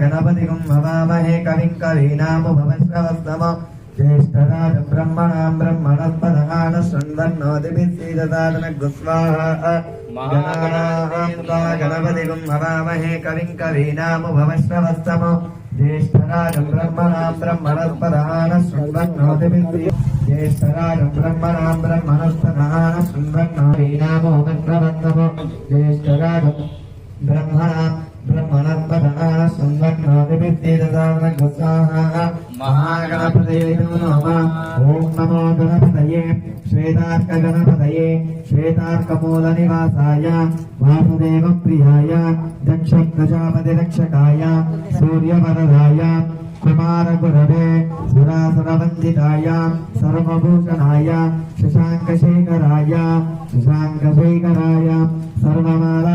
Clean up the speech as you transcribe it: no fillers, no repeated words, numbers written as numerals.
गणपतिं हवामहे कविं कवीनामुपमश्रवस्तमो ज्येष्ठराजं ब्रह्मणां ब्रह्मणस्पदः शृण्वन्नोतिभिस्सीदसादनगुस्वाहा गणपतिं हवामहे कविं कवीनामुपमश्रवस्तमो ज्येष्ठराजं ब्रह्मणां ब्रह्मणस्पदः ज्येष्ठराजं ब्रह्मणां ब्रह्मणस्पदः शृण्वन्नोतिभिस्सीदसादनगुस्वाहा ज्येष्ठराजं ब्रह्मणां ब्रह्मणस्पदः शृण्वन्नोतिभिस्सीदसादनगुस्वाहा महागणपतये नमः। ओम नमो गणपतये श्वेतार्कगणपतये श्वेतार्कमूलनिवासाय वासुदेवप्रियाय दक्षप्रजापतिरक्षकाय सूर्यवरदाय कुमारगुरवे सुरासुरवन्दिताय सर्वभूषणाय शशाङ्कशेखराय सर्वमाला